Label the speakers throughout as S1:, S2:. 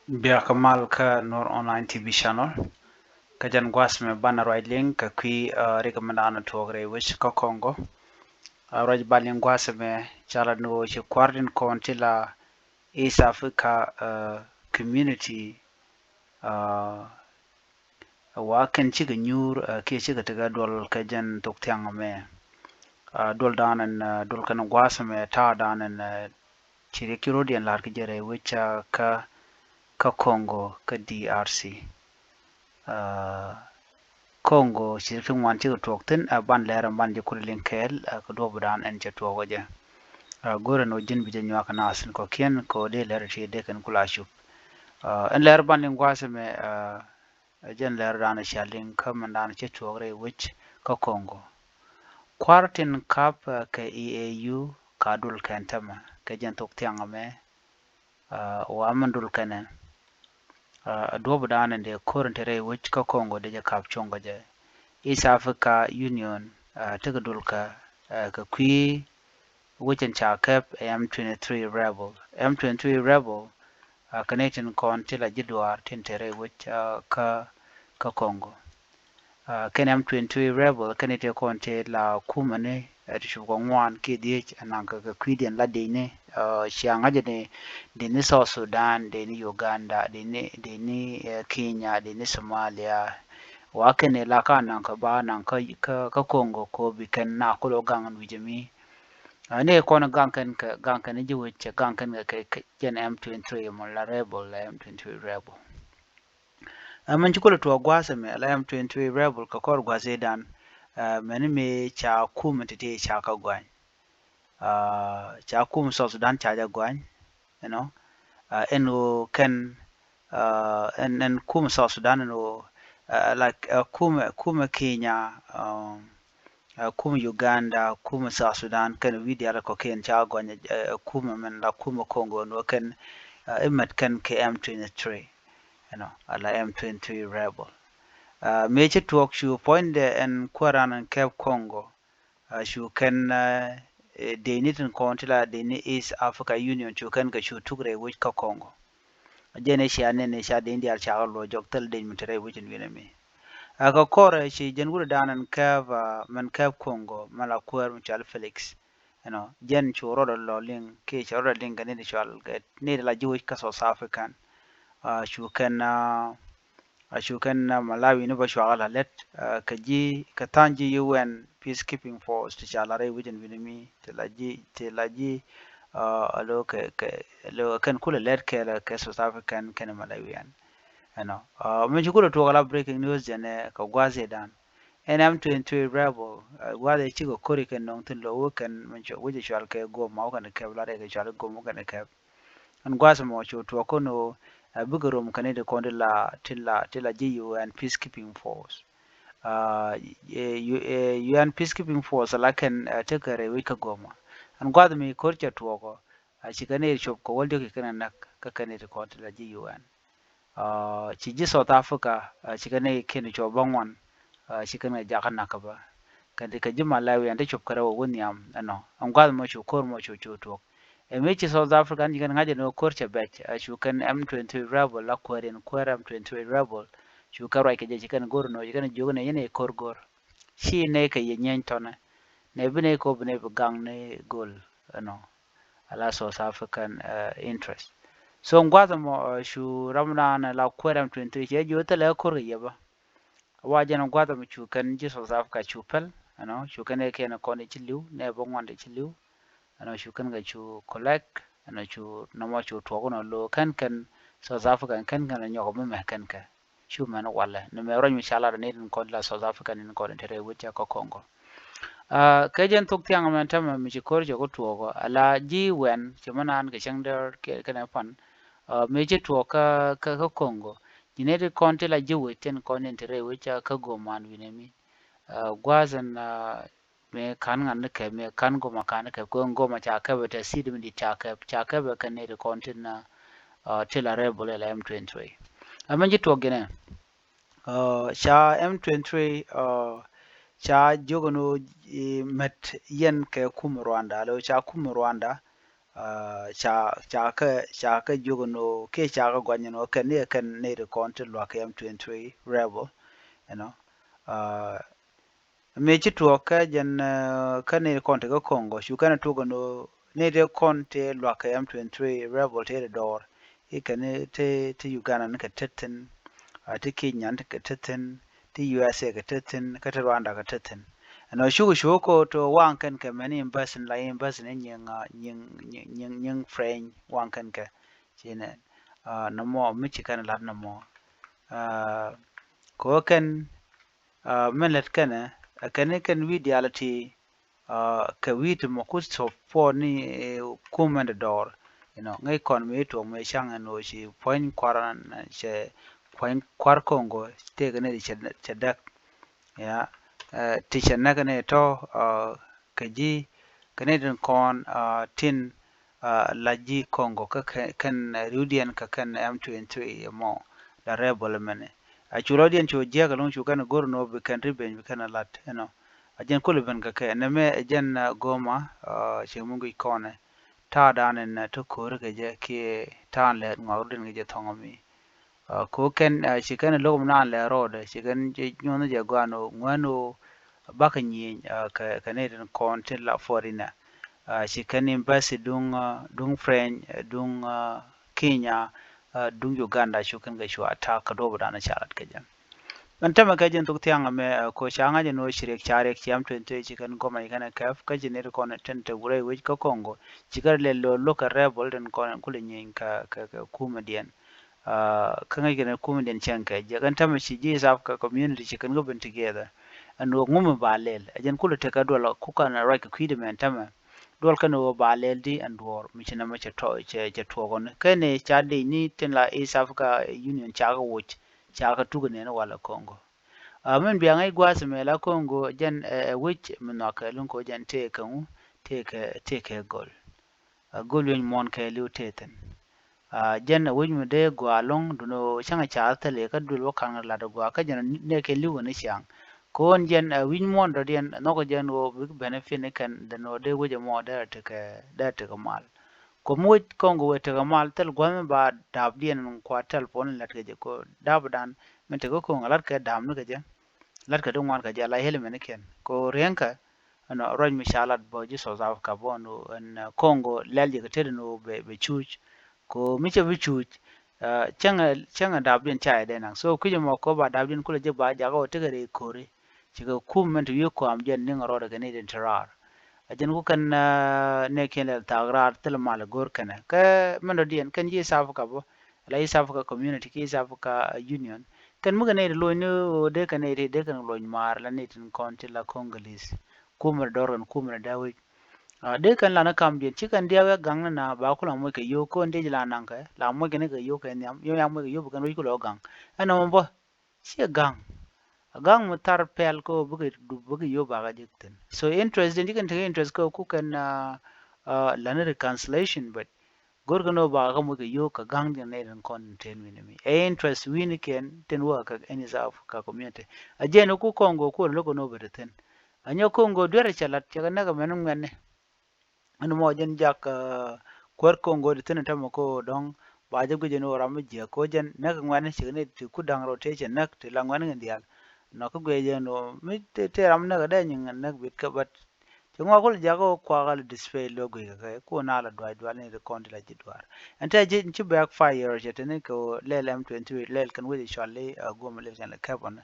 S1: Bia Kamal ka Nor Online TV channel. Kajan gwas me bana right link ka kui recommendana togre which ka Congo. Raj balin gwas me chala no chi kwardin kontila East Africa community uh, wa ken chi ga nyur ke chi ga taga dol kajan toktiang me dol danan dol kan gwas me ta danan chi kirodian lar ka jere which ka Congo ka DRC. Uh, Congo shirkin wan ci tuok tin ban lera ban je kulin kel ko do budan en je tuok je gore no jin bije nyaka nasin ko kien ko de lera ti de kan kula shup en lera ban lin gwase me jen lera dana shalin kam dana ci tuok re which ko Congo kwartin kap ka EAU ka dul kentama ka jen tok tianga me wa man dul kenen do budan en de korente re which ko Congo de je kap chonga je East Africa Union tigadulka ka kwi wichin cha kep M23 rebel M23 rebel Canadian kon tila jidwar tintere wich ka Congo ken M23 rebel Canadian kon la kumane tishu ko ngwan ki diech ananga ka kwidien la dine shianga jene dini South Sudan dini Uganda dini Kenya dini Somalia wakene la ka nan ka ba nan ka Congo ko bi ken na ko lo gangan wijemi ne ko na gankan ji wuce gankan ka ken M23 mon la rebel la M23 rebel man ko to gwasa me la M23 rebel ka kor gwase dan meni me cha kum tete cha ka gwan cha kum so Sudan cha ja gwan you know eno ken en kum so Sudan no like kuma Kenya kuma Uganda kuma South Sudan kan widi ala ko ken cha gonya kuma men la kuma Congo no kan imat kan KM23 you know ala M23 rebel meche talk shu point en kwaran en Cape Congo shu kan de nitin kontila de ni East Africa Union shu kan ga shu tugre which ka Congo jene sha ne sha de indiar cha lo jok tel de mitere which en winemi aga kore shi jen gura danan kev man kev Congo mala kwer mchal Felix you know jen churo lo ling ke churo ling gani ni chal get ni la juwi ka South African shu kan Malawi no ba shwala let ka ji ka tanji UN peacekeeping force ti chala re wijen winimi te la ji alo lo kan kula let ke South African kan Malawian you know me jukuro to kala breaking news jene ka gwaze dan NM23 rebel gwaze chigo kori ken nong tin lo kan men cho wije chal ke go ma kan ke la ke chal go mo kan ke an gwaze mo cho to ko no bugurum kan de kon la tilla GU and peacekeeping force UN peacekeeping force la kan tekare wi ka goma an gwaze mi korcha to ko chikane chop ko wolde ke kan nak ka kan de kon la GUN ci ji South Africa ci kane kene cho bangwan ci kane jakan nakaba kande ka ji Malawi ande chop kara woni am ano am gal mo cho kor mo cho to e me ci South Africa ni kan ngaje no kor cha bech chu kan M23 rebel la kweren kwer M23 rebel chu kara ke je ci kan gor no ci kan jogo ne yene kor gor shi ne ka yenyen tone ne bine ko bine gang ne gol ano ala South African interest so ngwaza mo shu ramna na la kwera m23 je jo tele kor yeba waje na ngwaza mo chu kan ji South Africa chupel ano chu kan ke na kone chiliu ne bo ngwande chiliu ano chu kan ga chu collect ano chu na mo chu to no lo kan South Africa kan nyo mo me kan ka chu man wala ne me ro mi shala ne ko la South Africa ne ko tere wucha ko Congo kajen tok tiang man tam mi ko jo ko to ala ji wen chamanan ke changder ke kana pan meje to ka Congo jinete konte la jewe ten konente re wecha ka go man winemi gwazan me kan ngan ke me kan go makane ke ko ngo ma cha ka beta sid mi cha ka be kan ne konte na tela re bole la M23 amenje to gene cha M23 cha jogono met yen ke kum Rwanda lo cha kum Rwanda cha ka jugo no ke cha ka gwanya no kan ne de content lo ka M23 rebel you know me chi tuo ka jan ka ne content ko Congo shu kana tugo no ne de content lo ka M23 rebel te dor e ka ne te Uganda ne ka tetten te Kenya ne ka tetten te USA ka tetten ka te Rwanda ka tetten no shugo ko to wan kan ka mani imbasin la imbasin nying friend wan kan ka chine no mo michi kan la no mo ko kan melet kana kan reality ka wit mo ku so po ni kumen dor ngai kon me to me chang no shi point kwaran che point kwar kongo te ne che dak ya teacher na kane to kaji kane din kon tin laji Congo ka kan Rudian ka kan M23 mo la rebel mane a chulo dien chu je ka long chu kan gor no be kan riben be kan lat ajen kulu ben ka ke na me ajen goma che mungu kone ta dan en to kor ke je ki ta le ngor din ge thongomi ko ken shi kan lo na le rode shi kan je nyono je gwano ngwano baka nyi ka ne den kon tin la forina shi kan embassy dung friend dung Kenya dung Uganda shu kan ga shu attack do bada na charat ka jan ban tama ka jan tuk tianga me ko shanga je no shirek charek chiam 20 shi kan goma kana kaf ka je ne ko na tente gure wi ko Congo shi gar le lo ka rebel den kon kule nyin ka kuma dien kanga gene kuma den chanka je kan tama shi je saf ka community shi kan go ben together anu ngumu balel ajen kulu te ka dola kuka na right kwide men tama dol kan wo balel di andor michina ma che to gon kene chade ni tin la East Africa Union cha ga wuch cha ga tugu ne wala Congo men bi ngai gwas me la Congo jen which min ka lun ko jen te kan te ke gol gol wen mon ke lu teten jen which me de gwalong duno changa cha ta le ka dul kan la do gwa ka jen ne ke lu ne chang kon jen win mon do jen no ko jen wo big benefit ne kan de no de wo je mo da te ka mal ko mo Congo we te ka mal tel gwa ba dab dien ko tel pon la te je ko dab dan men te ko ngalat ka dam no ke je lat ka dum wan ka jala hele men ken ko renka no roj mi shalat bo ji so za ka bo no en Congo lel je ka te no be chuch ko mi che be chuch changa dab dien cha de nang so ku je mo ko ba dab dien ku je ba ja ko te re ko re chỉ có kum men tu ko am jen ning ro daga ne den tarar ajen ku kan ne ken el tagrar tel mal gor kana ka men do dien kan ji safu ka bo la yi safu ka community ki safu ka union kan mu ne lo ne de kan ne de kan lo mar la ne tin kon ti la congolese kumar doron kumar dawi de kan la na kam dien ci kan dia gang na ba ku la mo ke yo ko nde la nan ka la mo ke ne ke yo ke nyam yo ya mo ke yo kan wi ku lo gang ana mo bo ci gang gang mu tar pel ko bugi yo baga jikten so interest din dikan take interest ko ku kan lana reconciliation but gorgano baga mu ke yo ka gang din ne den kon ten mi interest win ken ten wa ka any of ka community ajen ku Congo ko logo no beten anyo Congo dwere chalat chaga naga menum ngane anu mo jen jak kwar Congo de ten tamo ko dong ba jago jeno ramu je ko jen naga ngane chigene ku dang rotation nak te la ngane ndial no ko gweje no mi te ram na ga nyin na bit ka bat ti ngwa ko jago kwa ga display logo ga ko na la dwa ne de kon la jidwar anta je ci backfire je te ne ko lel M23 lel kan wadi shalle go ma le jan la carbon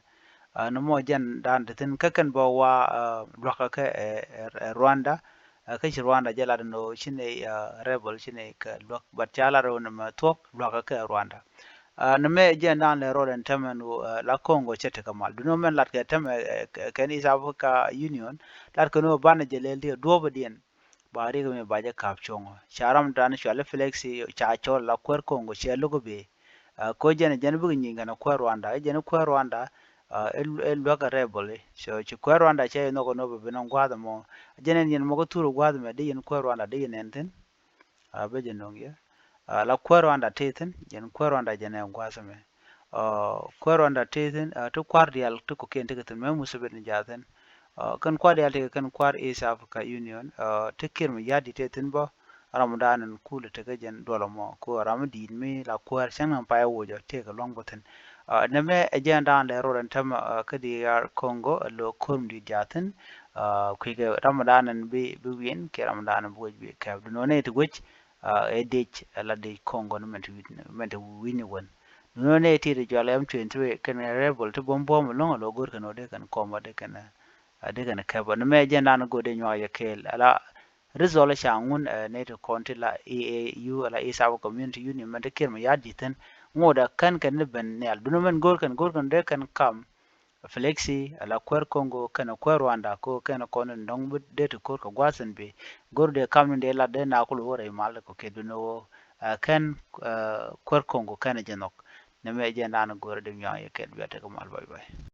S1: no mo jan dan de ten ka kan bo wa bloka ka Rwanda ka shi Rwanda jala no shine rebel shine ka blok bat chala ro na ma tok bloka ka Rwanda na me je nan le roden temen la Congo chete kamal duno men lat ke tem ken East Africa Union lat ko no bana je le do bodien ba ri me ba je kap chongo sharam dan shale flexi cha chol la kwer Congo che logo be ko je ne bu nyinga na kwer Rwanda je ne kwer Rwanda el loga rebel so chi kwer Rwanda che no ko no be no gwada mo je ne yen mo ko turu gwada me de yen kwer Rwanda de yen enten be je no ye la kwero anda teten jen kwero anda jene ngwasame kwero anda teten to kwar dial to ko kente ke me musebe ni jaten kan kwar dial te kan kwar East Africa Union te kirmi yadi teten bo Ramadan and cool to gajan dolamo ko Ramadan me la kwar shan pa wojo take a long button neme agenda le ro and tam kadi ar Congo lo kum di jatin kwike Ramadan and be win ke Ramadan and would be kept no ne to which a ditch la de Congo no meant to win one no ne ti de jolem 23 kan rebel to bomb long lo gur kan ode kan koma de kan ka ba me agenda no go de nyo ya kel ala result shangun ne to konti la EAU la East Africa Community Union man de kirma ya ditan ngoda kan kan ne ben ne al duno gor kan de kan kam flexi ala kwer Congo kana kwer Rwanda ko kana kono ndong de to kor ko gwasen be gor de kam de la de na ko wore mal ko ke duno kan kwer Congo kana jenok ne me je na gor de nya ye ke be ta ko mal bye bye